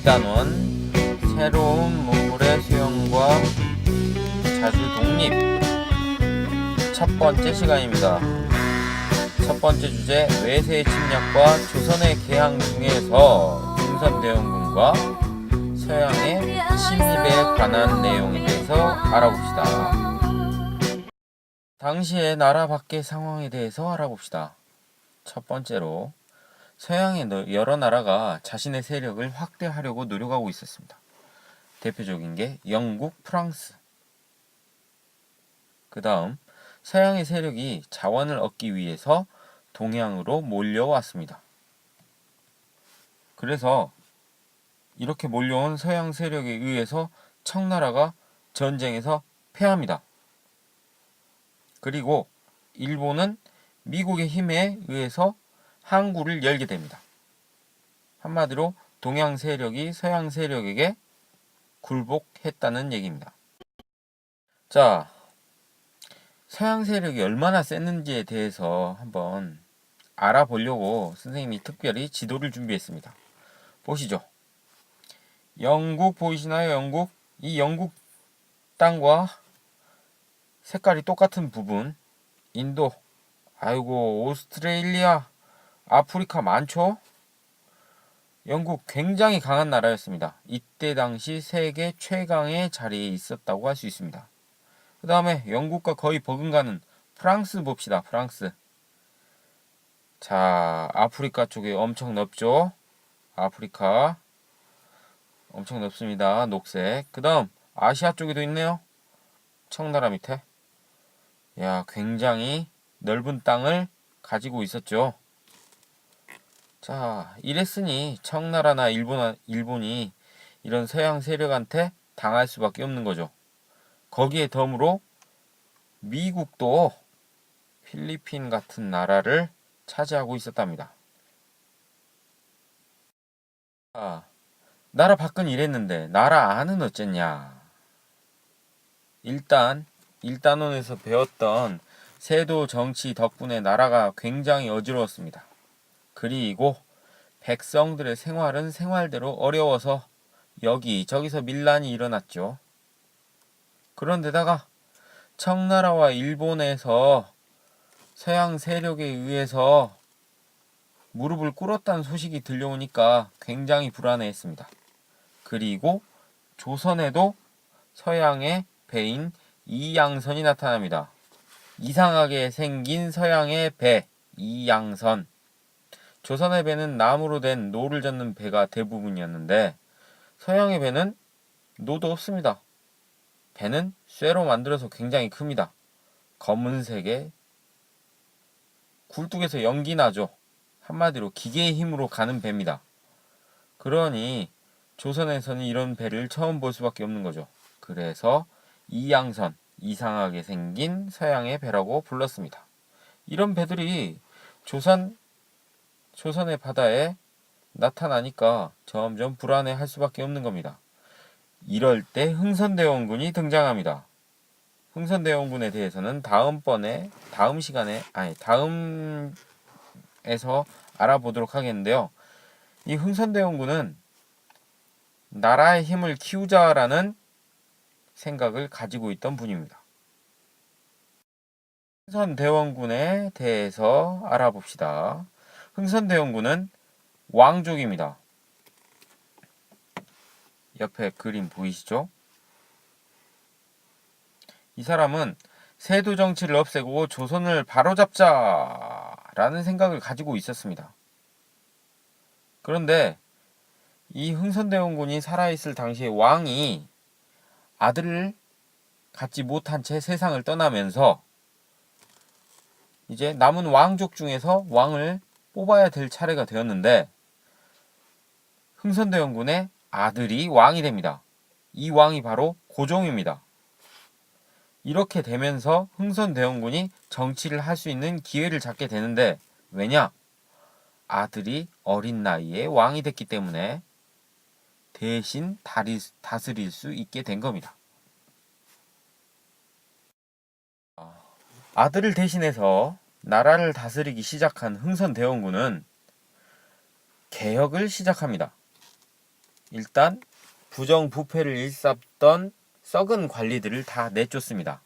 2단원 새로운 문물의 수용과 자주 독립 첫 번째 시간입니다. 첫 번째 주제, 외세의 침략과 조선의 개항 중에서 흥선대원군과 서양의 침입에 관한 내용에 대해서 알아봅시다. 당시의 나라 밖의 상황에 대해서 알아봅시다. 첫 번째로, 서양의 여러 나라가 자신의 세력을 확대하려고 노력하고 있었습니다. 대표적인 게 영국, 프랑스. 그 다음, 서양의 세력이 자원을 얻기 위해서 동양으로 몰려왔습니다. 그래서 이렇게 몰려온 서양 세력에 의해서 청나라가 전쟁에서 패합니다. 그리고 일본은 미국의 힘에 의해서 항구를 열게 됩니다. 한마디로 동양 세력이 서양 세력에게 굴복했다는 얘기입니다. 자, 서양 세력이 얼마나 셌는지에 대해서 한번 알아보려고 선생님이 특별히 지도를 준비했습니다. 보시죠. 영국 보이시나요? 영국? 이 영국 땅과 색깔이 똑같은 부분, 인도, 아이고 오스트레일리아, 아프리카 많죠? 영국 굉장히 강한 나라였습니다. 이때 당시 세계 최강의 자리에 있었다고 할 수 있습니다. 그 다음에 영국과 거의 버금가는 프랑스 봅시다. 프랑스. 자, 아프리카 쪽에 엄청 넓죠? 아프리카 엄청 넓습니다. 녹색. 그 다음 아시아 쪽에도 있네요. 청나라 밑에. 야, 굉장히 넓은 땅을 가지고 있었죠. 자, 이랬으니 청나라나 일본이 이런 서양 세력한테 당할 수밖에 없는 거죠. 거기에 덤으로 미국도 필리핀 같은 나라를 차지하고 있었답니다. 자, 나라 밖은 이랬는데 나라 안은 어쨌냐? 일단 1단원에서 배웠던 세도 정치 덕분에 나라가 굉장히 어지러웠습니다. 그리고 백성들의 생활은 생활대로 어려워서 여기저기서 밀란이 일어났죠. 그런데다가 청나라와 일본에서 서양 세력에 의해서 무릎을 꿇었다는 소식이 들려오니까 굉장히 불안해했습니다. 그리고 조선에도 서양의 배인 이양선이 나타납니다. 이상하게 생긴 서양의 배, 이양선. 조선의 배는 나무로 된 노를 젓는 배가 대부분이었는데 서양의 배는 노도 없습니다. 배는 쇠로 만들어서 굉장히 큽니다. 검은색에 굴뚝에서 연기 나죠. 한마디로 기계의 힘으로 가는 배입니다. 그러니 조선에서는 이런 배를 처음 볼 수밖에 없는 거죠. 그래서 이양선, 이상하게 생긴 서양의 배라고 불렀습니다. 이런 배들이 조선의 바다에 나타나니까 점점 불안해할 수밖에 없는 겁니다. 이럴 때 흥선대원군이 등장합니다. 흥선대원군에 대해서는 다음에서 알아보도록 하겠는데요. 이 흥선대원군은 나라의 힘을 키우자라는 생각을 가지고 있던 분입니다. 흥선대원군에 대해서 알아봅시다. 흥선대원군은 왕족입니다. 옆에 그림 보이시죠? 이 사람은 세도 정치를 없애고 조선을 바로잡자라는 생각을 가지고 있었습니다. 그런데 이 흥선대원군이 살아있을 당시에 왕이 아들을 갖지 못한 채 세상을 떠나면서 이제 남은 왕족 중에서 왕을 뽑아야 될 차례가 되었는데 흥선대원군의 아들이 왕이 됩니다. 이 왕이 바로 고종입니다. 이렇게 되면서 흥선대원군이 정치를 할 수 있는 기회를 잡게 되는데 왜냐? 아들이 어린 나이에 왕이 됐기 때문에 대신 다스릴 수 있게 된 겁니다. 아들을 대신해서 나라를 다스리기 시작한 흥선대원군은 개혁을 시작합니다. 일단 부정부패를 일삼던 썩은 관리들을 다 내쫓습니다.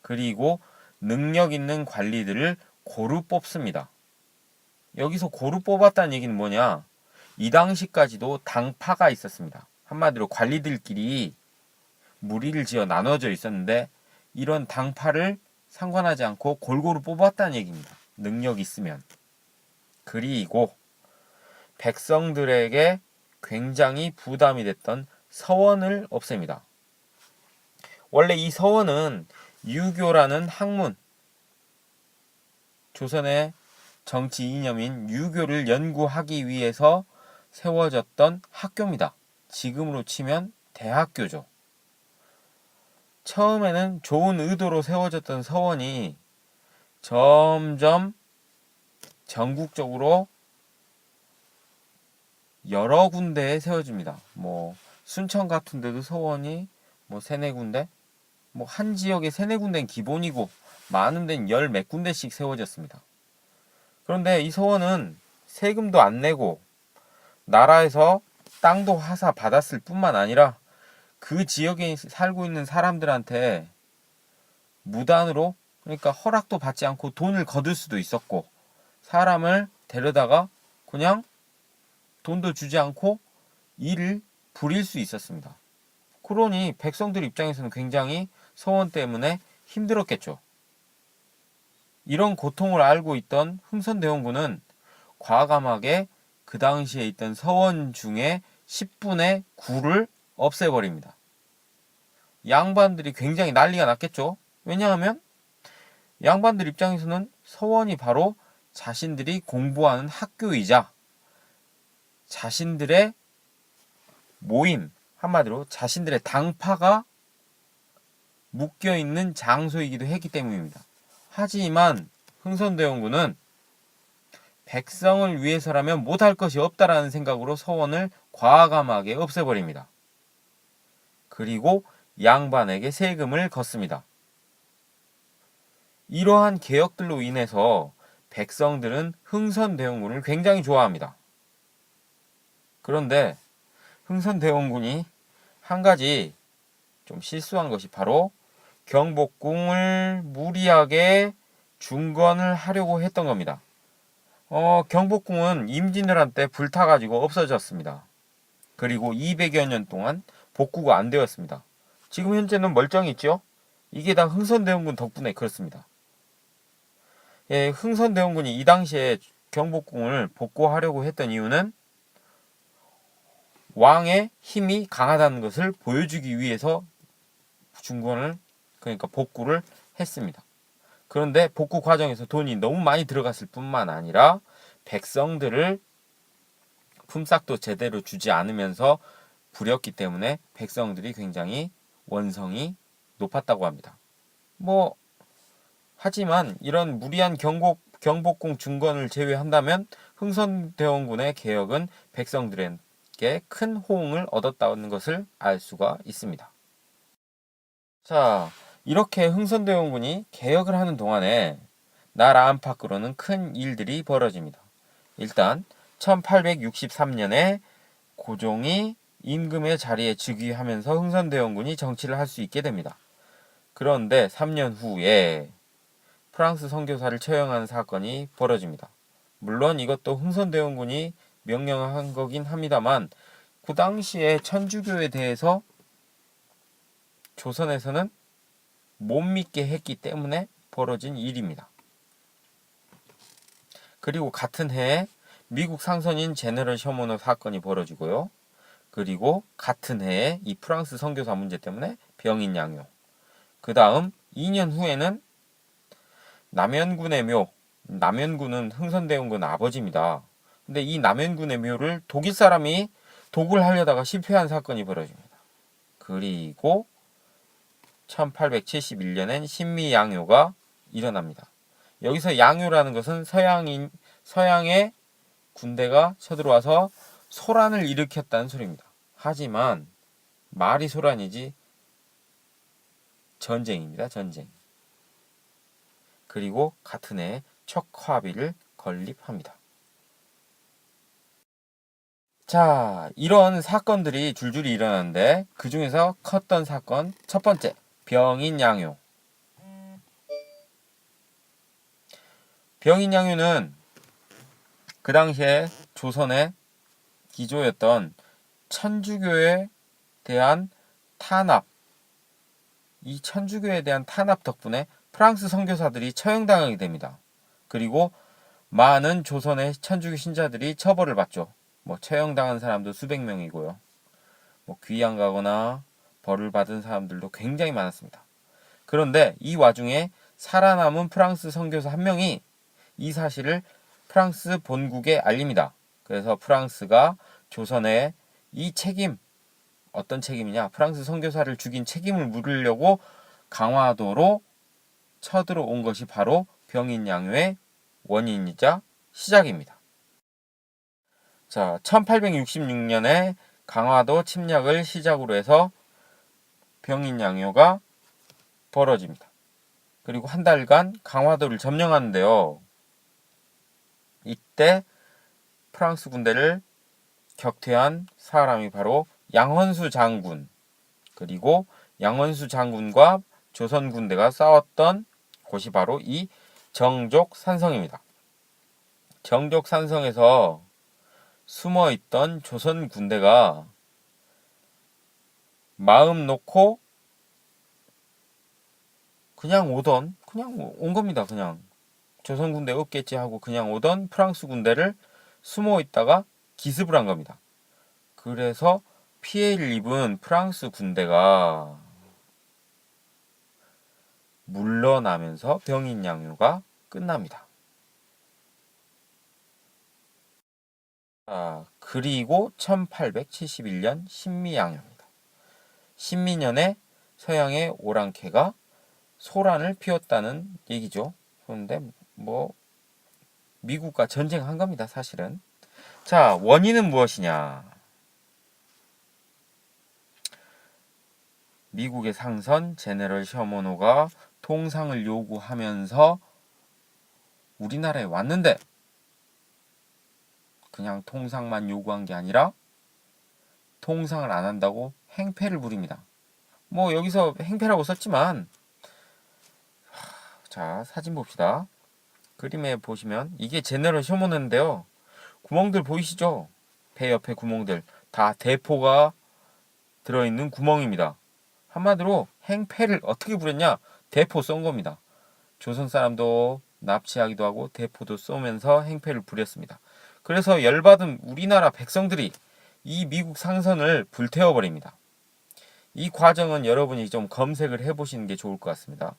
그리고 능력 있는 관리들을 고루 뽑습니다. 여기서 고루 뽑았다는 얘기는 뭐냐? 이 당시까지도 당파가 있었습니다. 한마디로 관리들끼리 무리를 지어 나눠져 있었는데 이런 당파를 상관하지 않고 골고루 뽑았다는 얘기입니다. 능력 있으면. 그리고 백성들에게 굉장히 부담이 됐던 서원을 없앱니다. 원래 이 서원은 유교라는 학문, 조선의 정치 이념인 유교를 연구하기 위해서 세워졌던 학교입니다. 지금으로 치면 대학교죠. 처음에는 좋은 의도로 세워졌던 서원이 점점 전국적으로 여러 군데에 세워집니다. 순천 같은 데도 서원이 세네 군데, 한 지역에 세네 군데는 기본이고 많은 데는 열 몇 군데씩 세워졌습니다. 그런데 이 서원은 세금도 안 내고 나라에서 땅도 하사 받았을 뿐만 아니라 그 지역에 살고 있는 사람들한테 무단으로, 그러니까 허락도 받지 않고 돈을 거둘 수도 있었고, 사람을 데려다가 그냥 돈도 주지 않고 일을 부릴 수 있었습니다. 그러니 백성들 입장에서는 굉장히 서원 때문에 힘들었겠죠. 이런 고통을 알고 있던 흥선대원군은 과감하게 그 당시에 있던 서원 중에 10분의 9를 없애버립니다. 양반들이 굉장히 난리가 났겠죠. 왜냐하면 양반들 입장에서는 서원이 바로 자신들이 공부하는 학교이자 자신들의 모임, 한마디로 자신들의 당파가 묶여있는 장소이기도 했기 때문입니다. 하지만 흥선대원군은 백성을 위해서라면 못할 것이 없다라는 생각으로 서원을 과감하게 없애버립니다. 그리고 양반에게 세금을 걷습니다. 이러한 개혁들로 인해서 백성들은 흥선대원군을 굉장히 좋아합니다. 그런데 흥선대원군이 한 가지 좀 실수한 것이 바로 경복궁을 무리하게 중건을 하려고 했던 겁니다. 경복궁은 임진왜란 때 불타가지고 없어졌습니다. 그리고 200여 년 동안 복구가 안 되었습니다. 지금 현재는 멀쩡히 있죠? 이게 다 흥선대원군 덕분에 그렇습니다. 예, 흥선대원군이 이 당시에 경복궁을 복구하려고 했던 이유는 왕의 힘이 강하다는 것을 보여주기 위해서 중건을, 그러니까 복구를 했습니다. 그런데 복구 과정에서 돈이 너무 많이 들어갔을 뿐만 아니라 백성들을 품삯도 제대로 주지 않으면서 부렸기 때문에 백성들이 굉장히 원성이 높았다고 합니다. 하지만 이런 무리한 경복궁 중건을 제외한다면 흥선대원군의 개혁은 백성들에게 큰 호응을 얻었다는 것을 알 수가 있습니다. 자, 이렇게 흥선대원군이 개혁을 하는 동안에 나라 안팎으로는 큰 일들이 벌어집니다. 일단 1863년에 고종이 임금의 자리에 즉위하면서 흥선대원군이 정치를 할 수 있게 됩니다. 그런데 3년 후에 프랑스 선교사를 처형하는 사건이 벌어집니다. 물론 이것도 흥선대원군이 명령한 거긴 합니다만 그 당시에 천주교에 대해서 조선에서는 못 믿게 했기 때문에 벌어진 일입니다. 그리고 같은 해에 미국 상선인 제너럴 셔머너 사건이 벌어지고요. 그리고 같은 해에 이 프랑스 선교사 문제 때문에 병인 양요. 그 다음 2년 후에는 남현군의 묘, 남현군은 흥선대원군 아버지입니다. 근데 이 남현군의 묘를 독일 사람이 독을 하려다가 실패한 사건이 벌어집니다. 그리고 1871년엔 신미양요가 일어납니다. 여기서 양요라는 것은 서양의 군대가 쳐들어와서 소란을 일으켰다는 소리입니다. 하지만 말이 소란이지 전쟁입니다. 전쟁. 그리고 같은 해에 척화비를 건립합니다. 자, 이런 사건들이 줄줄이 일어나는데 그 중에서 컸던 사건 첫 번째, 병인양요. 병인양요는 그 당시에 조선의 기조였던 천주교에 대한 탄압, 이 천주교에 대한 탄압 덕분에 프랑스 선교사들이 처형당하게 됩니다. 그리고 많은 조선의 천주교 신자들이 처벌을 받죠. 뭐 처형당한 사람도 수백 명이고요. 뭐 귀양 가거나 벌을 받은 사람들도 굉장히 많았습니다. 그런데 이 와중에 살아남은 프랑스 선교사 한 명이 이 사실을 프랑스 본국에 알립니다. 그래서 프랑스가 조선에 이 책임, 어떤 책임이냐? 프랑스 선교사를 죽인 책임을 물으려고 강화도로 쳐들어온 것이 바로 병인양요의 원인이자 시작입니다. 자, 1866년에 강화도 침략을 시작으로 해서 병인양요가 벌어집니다. 그리고 한 달간 강화도를 점령하는데요. 이때 프랑스 군대를 격퇴한 사람이 바로 양원수 장군, 그리고 양원수 장군과 조선 군대가 싸웠던 곳이 바로 이 정족산성입니다. 정족산성에서 숨어있던 조선 군대가 마음 놓고 그냥 온 겁니다. 그냥 조선 군대 없겠지 하고 그냥 오던 프랑스 군대를 숨어 있다가 기습을 한 겁니다. 그래서 피해를 입은 프랑스 군대가 물러나면서 병인양요가 끝납니다. 그리고 1871년 신미양요입니다. 신미년에 서양의 오랑캐가 소란을 피웠다는 얘기죠. 그런데 뭐 미국과 전쟁한 겁니다, 사실은. 자, 원인은 무엇이냐? 미국의 상선 제네럴 셔먼호가 통상을 요구하면서 우리나라에 왔는데 그냥 통상만 요구한 게 아니라 통상을 안 한다고 행패를 부립니다. 뭐 여기서 행패라고 썼지만 자, 사진 봅시다. 그림에 보시면 이게 제네럴 셔먼호인데요. 구멍들 보이시죠? 배 옆에 구멍들 다 대포가 들어있는 구멍입니다. 한마디로 행패를 어떻게 부렸냐? 대포 쏜 겁니다. 조선 사람도 납치하기도 하고 대포도 쏘면서 행패를 부렸습니다. 그래서 열받은 우리나라 백성들이 이 미국 상선을 불태워버립니다. 이 과정은 여러분이 좀 검색을 해보시는 게 좋을 것 같습니다.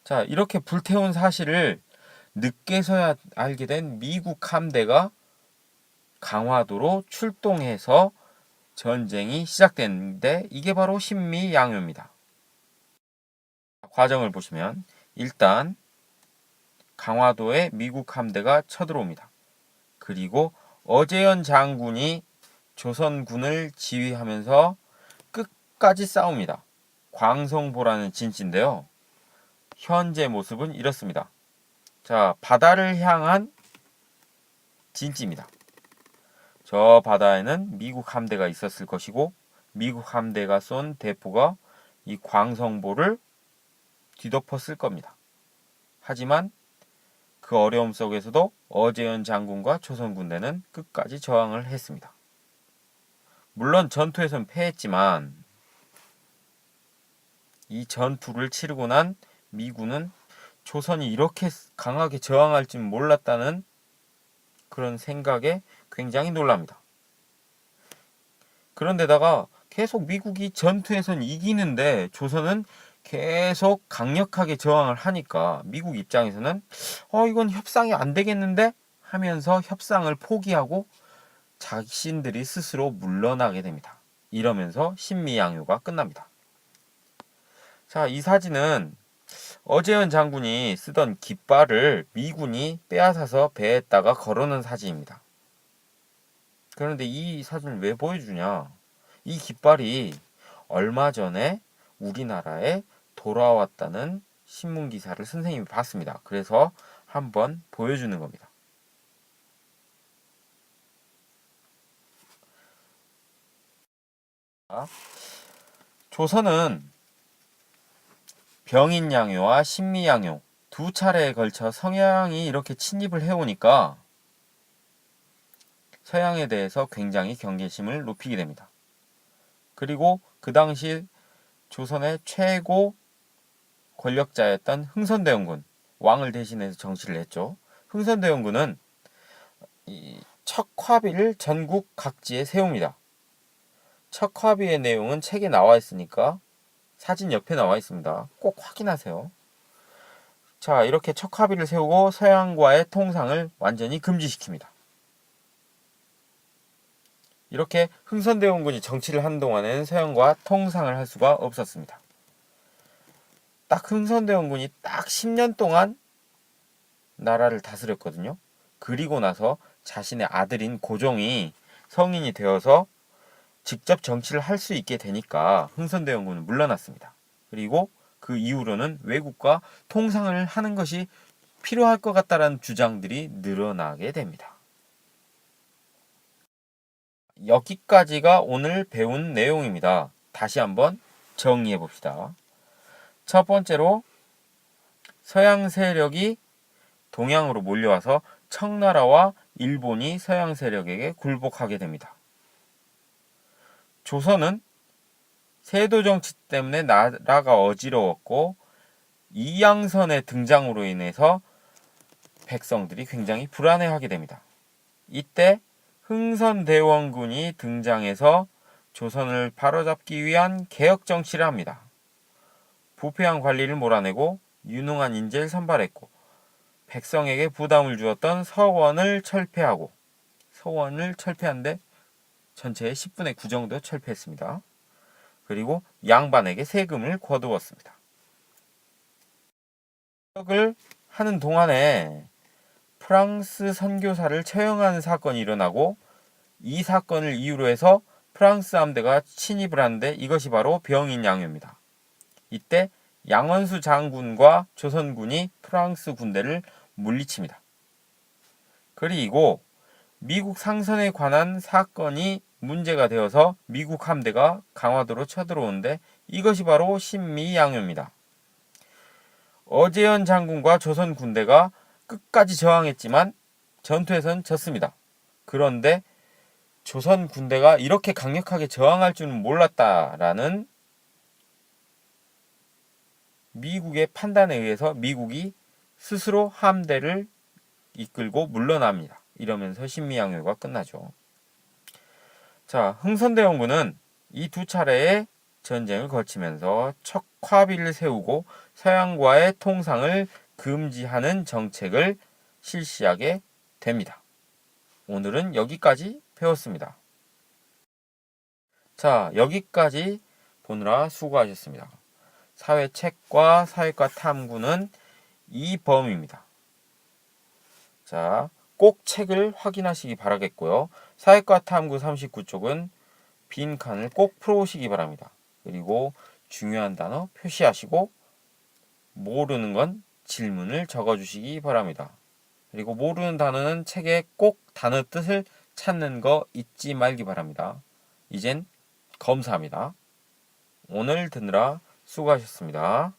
자, 이렇게 불태운 사실을 늦게서야 알게 된 미국 함대가 강화도로 출동해서 전쟁이 시작됐는데 이게 바로 신미양요입니다. 과정을 보시면 일단 강화도에 미국 함대가 쳐들어옵니다. 그리고 어제연 장군이 조선군을 지휘하면서 끝까지 싸웁니다. 광성보라는 진지인데요. 현재 모습은 이렇습니다. 자, 바다를 향한 진지입니다. 저 바다에는 미국 함대가 있었을 것이고 미국 함대가 쏜 대포가 이 광성보를 뒤덮었을 겁니다. 하지만 그 어려움 속에서도 어제연 장군과 조선 군대는 끝까지 저항을 했습니다. 물론 전투에선 패했지만 이 전투를 치르고 난 미군은 조선이 이렇게 강하게 저항할 줄 몰랐다는 그런 생각에 굉장히 놀랍니다. 그런데다가 계속 미국이 전투에선 이기는데 조선은 계속 강력하게 저항을 하니까 미국 입장에서는 이건 협상이 안 되겠는데 하면서 협상을 포기하고 자신들이 스스로 물러나게 됩니다. 이러면서 신미양요가 끝납니다. 자, 이 사진은 어제연 장군이 쓰던 깃발을 미군이 빼앗아서 배에다가 걸어놓은 사진입니다. 그런데 이 사진을 왜 보여주냐? 이 깃발이 얼마 전에 우리나라에 돌아왔다는 신문 기사를 선생님이 봤습니다. 그래서 한번 보여주는 겁니다. 조선은 병인양요와 신미양요 두 차례에 걸쳐 서양이 이렇게 침입을 해오니까 서양에 대해서 굉장히 경계심을 높이게 됩니다. 그리고 그 당시 조선의 최고 권력자였던 흥선대원군, 왕을 대신해서 정치를 했죠. 흥선대원군은 이 척화비를 전국 각지에 세웁니다. 척화비의 내용은 책에 나와 있으니까 사진 옆에 나와 있습니다. 꼭 확인하세요. 자, 이렇게 척화비를 세우고 서양과의 통상을 완전히 금지시킵니다. 이렇게 흥선대원군이 정치를 하는 동안에는 서양과 통상을 할 수가 없었습니다. 딱 흥선대원군이 딱 10년 동안 나라를 다스렸거든요. 그리고 나서 자신의 아들인 고종이 성인이 되어서 직접 정치를 할 수 있게 되니까 흥선대원군은 물러났습니다. 그리고 그 이후로는 외국과 통상을 하는 것이 필요할 것 같다라는 주장들이 늘어나게 됩니다. 여기까지가 오늘 배운 내용입니다. 다시 한번 정리해 봅시다. 첫 번째로 서양 세력이 동양으로 몰려와서 청나라와 일본이 서양 세력에게 굴복하게 됩니다. 조선은 세도 정치 때문에 나라가 어지러웠고 이양선의 등장으로 인해서 백성들이 굉장히 불안해하게 됩니다. 이때 흥선대원군이 등장해서 조선을 바로잡기 위한 개혁 정치를 합니다. 부패한 관리를 몰아내고 유능한 인재를 선발했고 백성에게 부담을 주었던 서원을 철폐하고 서원을 철폐한데 전체의 10분의 9 정도 철폐했습니다. 그리고 양반에게 세금을 거두었습니다. 개혁을 하는 동안에 프랑스 선교사를 처형하는 사건이 일어나고 이 사건을 이유로 해서 프랑스 함대가 침입을 하는데 이것이 바로 병인양요입니다. 이때 양원수 장군과 조선군이 프랑스 군대를 물리칩니다. 그리고 미국 상선에 관한 사건이 문제가 되어서 미국 함대가 강화도로 쳐들어오는데 이것이 바로 신미양요입니다. 어제연 장군과 조선 군대가 끝까지 저항했지만 전투에선 졌습니다. 그런데 조선 군대가 이렇게 강력하게 저항할 줄은 몰랐다라는 미국의 판단에 의해서 미국이 스스로 함대를 이끌고 물러납니다. 이러면서 신미양요가 끝나죠. 자, 흥선대원군은 이 두 차례의 전쟁을 거치면서 척화비를 세우고 서양과의 통상을 금지하는 정책을 실시하게 됩니다. 오늘은 여기까지 배웠습니다. 자, 여기까지 보느라 수고하셨습니다. 사회책과 사회과 탐구는 이 범위입니다. 자, 꼭 책을 확인하시기 바라겠고요. 사회과 탐구 39쪽은 빈 칸을 꼭 풀어오시기 바랍니다. 그리고 중요한 단어 표시하시고 모르는 건 질문을 적어주시기 바랍니다. 그리고 모르는 단어는 책에 꼭 단어 뜻을 찾는 거 잊지 말기 바랍니다. 이젠 검사합니다. 오늘 듣느라 수고하셨습니다.